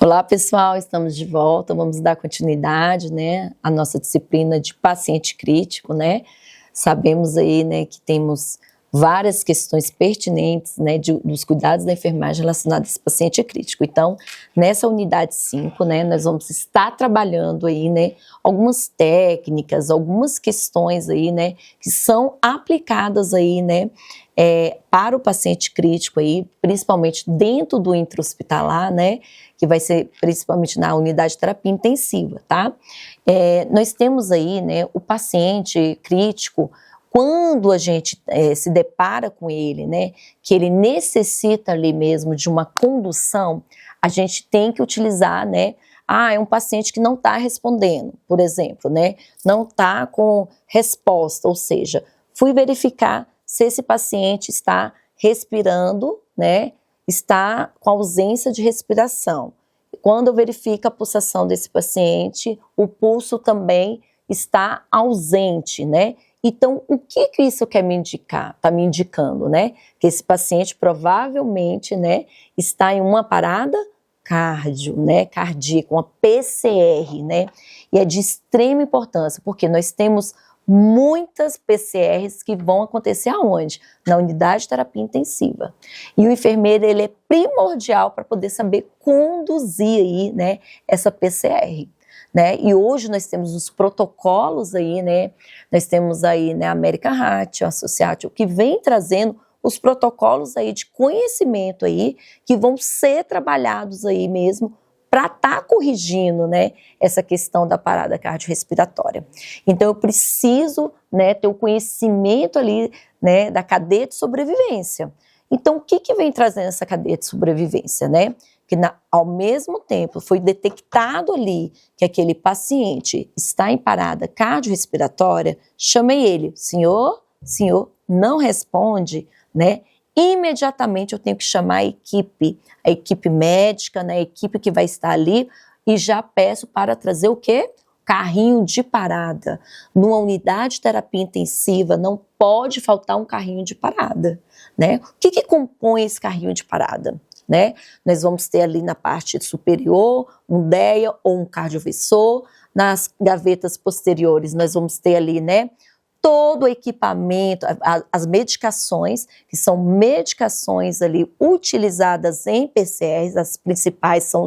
Olá, pessoal, estamos de volta. Vamos dar continuidade, né, à nossa disciplina de paciente crítico, né? Sabemos aí, né, que temos várias questões pertinentes, né, dos cuidados da enfermagem relacionados a esse paciente crítico. Então, nessa unidade 5, né, nós vamos estar trabalhando aí, né, algumas técnicas, algumas questões aí, né, que são aplicadas aí, né, para o paciente crítico aí, principalmente dentro do intra-hospitalar, né, que vai ser principalmente na unidade de terapia intensiva, tá? Nós temos aí, né, o paciente crítico, quando a gente se depara com ele, né, que ele necessita ali mesmo de uma condução, a gente tem que utilizar, né, é um paciente que não está respondendo, por exemplo, né, não está com resposta, ou seja, fui verificar se esse paciente está respirando, né, está com ausência de respiração. Quando eu verifico a pulsação desse paciente, o pulso também está ausente, né? Então, o que isso quer me indicar? Está me indicando, né? Que esse paciente provavelmente, né, está em uma parada cardíaca, uma PCR, né? E é de extrema importância, porque nós temos muitas PCRs que vão acontecer aonde? Na unidade de terapia intensiva. E o enfermeiro, ele é primordial para poder saber conduzir aí, né, essa PCR. Né? E hoje nós temos os protocolos aí, né? Nós temos aí, né, a American Heart Association, que vem trazendo os protocolos aí de conhecimento aí, que vão ser trabalhados aí mesmo para estar corrigindo, né, essa questão da parada cardiorrespiratória. Então eu preciso, né, ter o conhecimento ali, né, da cadeia de sobrevivência. Então o que vem trazendo essa cadeia de sobrevivência, né? Que ao mesmo tempo foi detectado ali que aquele paciente está em parada cardiorrespiratória, chamei ele, senhor, não responde, né? Imediatamente eu tenho que chamar a equipe médica, né, a equipe que vai estar ali, e já peço para trazer o quê? Carrinho de parada. Numa unidade de terapia intensiva não pode faltar um carrinho de parada, né? O que compõe esse carrinho de parada? Né? Nós vamos ter ali na parte superior um DEA ou um cardioversor, nas gavetas posteriores nós vamos ter ali, né, todo o equipamento, as medicações, que são medicações ali utilizadas em PCRs, as principais são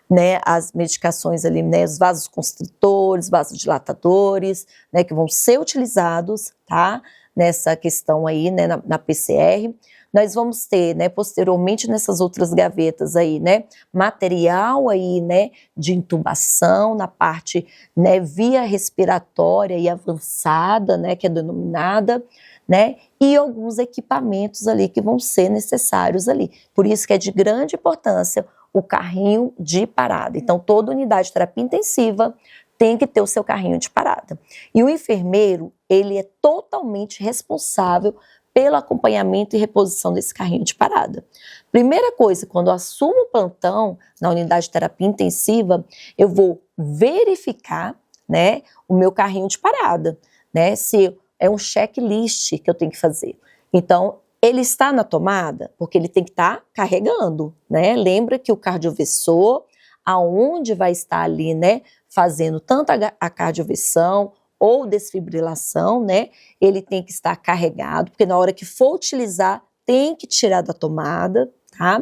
né, as medicações ali, né, os vasoconstritores, vasodilatadores, né, que vão ser utilizados, tá, nessa questão aí, né, na PCR. Nós vamos ter, né, posteriormente nessas outras gavetas aí, né, material aí, né, de intubação na parte, né, via respiratória e avançada, né, que é denominada, né, e alguns equipamentos ali que vão ser necessários ali. Por isso que é de grande importância o carrinho de parada. Então, toda unidade de terapia intensiva tem que ter o seu carrinho de parada. E o enfermeiro, ele é totalmente responsável pelo acompanhamento e reposição desse carrinho de parada. Primeira coisa, quando eu assumo o plantão na unidade de terapia intensiva, eu vou verificar, né, o meu carrinho de parada, né, se é um checklist que eu tenho que fazer. Então, ele está na tomada, porque ele tem que estar carregando, né? Lembra que o cardioversor, aonde vai estar ali, né, fazendo tanto a cardioversão ou desfibrilação, né, ele tem que estar carregado, porque na hora que for utilizar, tem que tirar da tomada, tá?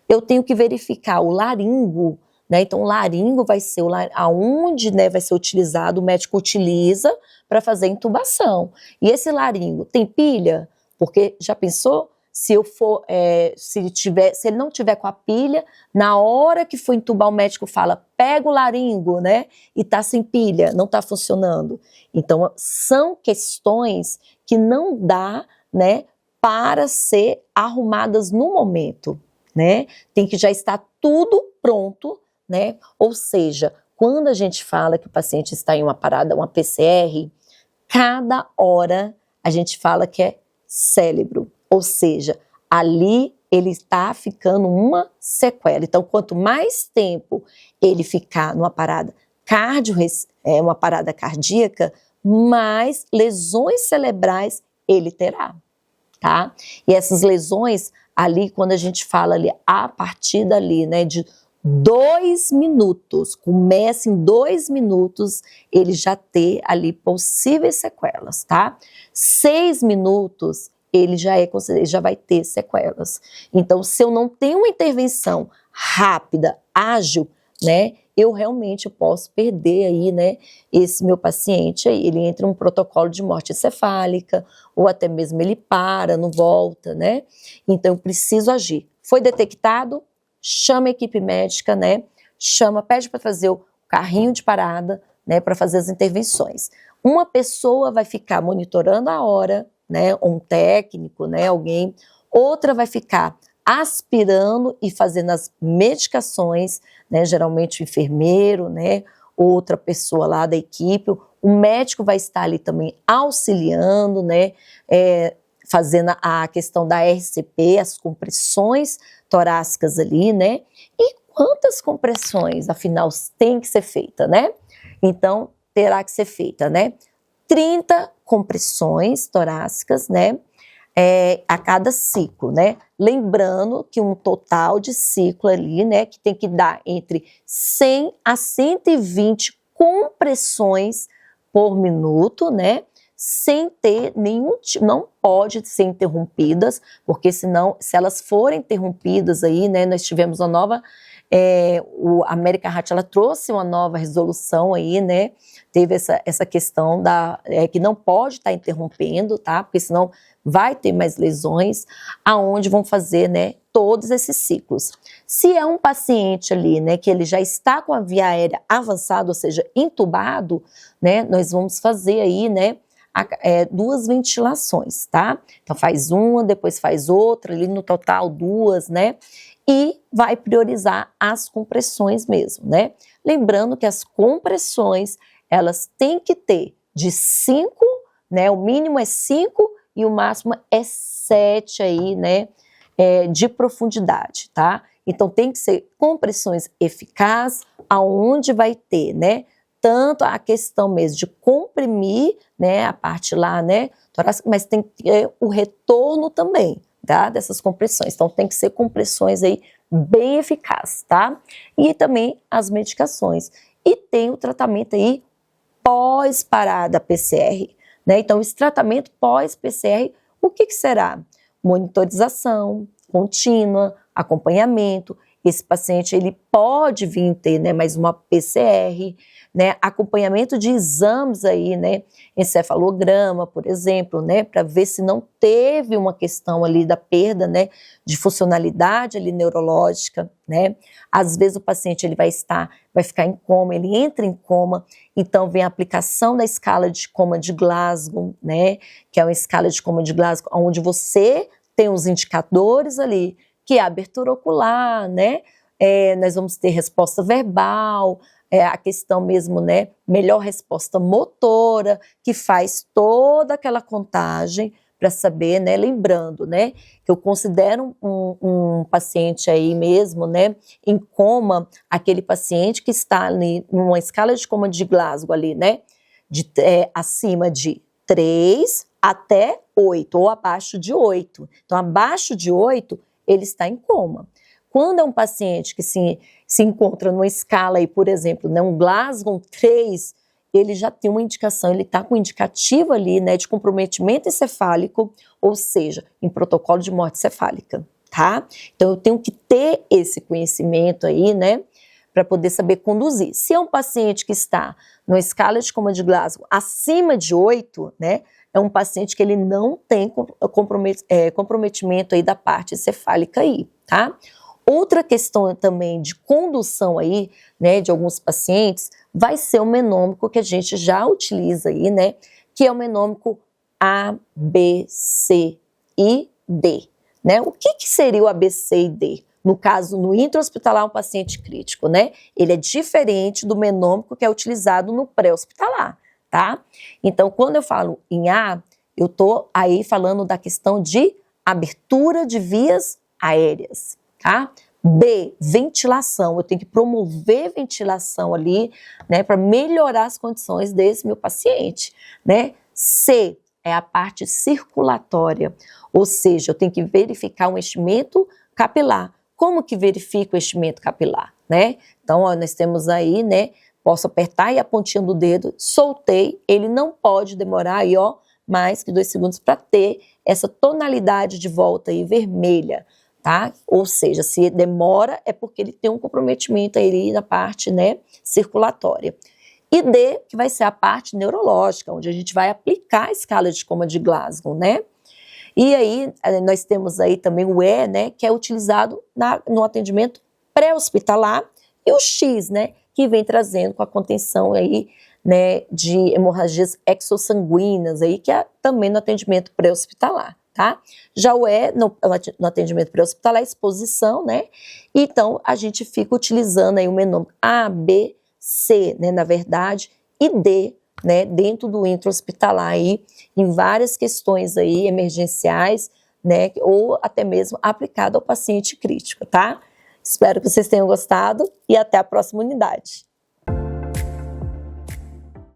Eu tenho que verificar o laringo, né, então o laringo vai ser aonde, né, vai ser utilizado, o médico utiliza para fazer intubação. E esse laringo tem pilha? Porque já pensou? Se ele não tiver com a pilha, na hora que for entubar, o médico fala, pega o laringo, né? E tá sem pilha, não tá funcionando. Então, são questões que não dá, né, para ser arrumadas no momento, né? Tem que já estar tudo pronto, né? Ou seja, quando a gente fala que o paciente está em uma parada, uma PCR, cada hora a gente fala que é cérebro. Ou seja, ali ele está ficando uma sequela. Então, quanto mais tempo ele ficar numa parada uma parada cardíaca, mais lesões cerebrais ele terá, tá? E essas lesões ali, quando a gente fala ali, a partir dali, né, de 2 minutos, começa em 2 minutos, ele já ter ali possíveis sequelas, tá? 6 minutos, ele já vai ter sequelas. Então, se eu não tenho uma intervenção rápida, ágil, né, eu realmente posso perder aí, né, esse meu paciente aí, ele entra em um protocolo de morte encefálica, ou até mesmo ele para, não volta, né? Então, eu preciso agir. Foi detectado? Chama a equipe médica, né? Pede para fazer o carrinho de parada, né, para fazer as intervenções. Uma pessoa vai ficar monitorando a hora, né, um técnico, né, alguém. Outra vai ficar aspirando e fazendo as medicações, né, geralmente o enfermeiro, né, outra pessoa lá da equipe. O médico vai estar ali também auxiliando, né, fazendo a questão da RCP, as compressões torácicas ali, né? E quantas compressões, afinal, tem que ser feita, né? Então, terá que ser feita, né? 30 compressões torácicas, né? A cada ciclo, né? Lembrando que um total de ciclo ali, né? Que tem que dar entre 100 a 120 compressões por minuto, né? Sem ter nenhum tipo, não pode ser interrompidas, porque senão, se elas forem interrompidas aí, né, nós tivemos uma nova, a American Heart, ela trouxe uma nova resolução aí, né, teve essa questão que não pode estar interrompendo, tá, porque senão vai ter mais lesões, aonde vão fazer, né, todos esses ciclos. Se é um paciente ali, né, que ele já está com a via aérea avançada, ou seja, entubado, né, nós vamos fazer aí, né, 2 ventilações, tá? Então faz uma, depois faz outra, ali no total 2, né? E vai priorizar as compressões mesmo, né? Lembrando que as compressões, elas têm que ter de 5, né? O mínimo é 5 e o máximo é 7 aí, né? De profundidade, tá? Então tem que ser compressões eficazes, aonde vai ter, né? Tanto a questão mesmo de comprimir, né, a parte lá, né, torácica, mas tem que ter o retorno também, tá, dessas compressões. Então tem que ser compressões aí bem eficazes, tá? E também as medicações. E tem o tratamento aí pós-parada PCR, né? Então esse tratamento pós-PCR, o que será? Monitorização contínua, acompanhamento. Esse paciente, ele pode vir ter, né, mais uma PCR, né, acompanhamento de exames aí, né, encefalograma, por exemplo, né, para ver se não teve uma questão ali da perda, né, de funcionalidade ali neurológica, né. Às vezes o paciente ele vai ficar em coma, ele entra em coma, então vem a aplicação da escala de coma de Glasgow, né, que é uma escala de coma de Glasgow, onde você tem os indicadores ali, que é a abertura ocular, né, nós vamos ter resposta verbal, a questão mesmo, né, melhor resposta motora, que faz toda aquela contagem para saber, né, lembrando, né, que eu considero um paciente aí mesmo, né, em coma, aquele paciente que está ali numa escala de coma de Glasgow ali, né, acima de 3 até 8, ou abaixo de 8. Então, abaixo de 8, ele está em coma. Quando é um paciente que se encontra numa escala aí, por exemplo, né, um Glasgow 3, ele já tem uma indicação, ele está com um indicativo ali, né, de comprometimento encefálico, ou seja, em protocolo de morte cefálica, tá? Então eu tenho que ter esse conhecimento aí, né, para poder saber conduzir. Se é um paciente que está numa escala de coma de Glasgow acima de 8, né, é um paciente que ele não tem comprometimento aí da parte encefálica aí, tá? Outra questão também de condução aí, né, de alguns pacientes, vai ser o menômico que a gente já utiliza aí, né, que é o menômico A, B, C e D, né? O que seria o A, B, C e D? No caso, no intra-hospitalar, um paciente crítico, né? Ele é diferente do menômico que é utilizado no pré-hospitalar, tá? Então, quando eu falo em A, eu tô aí falando da questão de abertura de vias aéreas, tá? B, ventilação, eu tenho que promover ventilação ali, né, para melhorar as condições desse meu paciente, né? C, é a parte circulatória, ou seja, eu tenho que verificar um enchimento capilar. Como que verifica o enchimento capilar? né? Então, ó, nós temos aí, né? Posso apertar aí a pontinha do dedo, soltei, ele não pode demorar aí, ó, mais que 2 segundos para ter essa tonalidade de volta aí vermelha, tá? Ou seja, se demora é porque ele tem um comprometimento aí na parte, né, circulatória. E D, que vai ser a parte neurológica, onde a gente vai aplicar a escala de coma de Glasgow, né? E aí, nós temos aí também o E, né, que é utilizado no atendimento pré-hospitalar, e o X, né, que vem trazendo com a contenção aí, né, de hemorragias exossanguíneas aí, que é também no atendimento pré-hospitalar, tá? Já o E, no atendimento pré-hospitalar, é exposição, né? Então, a gente fica utilizando aí o menômetro A, B, C, né, na verdade, e D, né, dentro do intra-hospitalar aí, em várias questões aí emergenciais, né, ou até mesmo aplicado ao paciente crítico, tá? Espero que vocês tenham gostado e até a próxima unidade.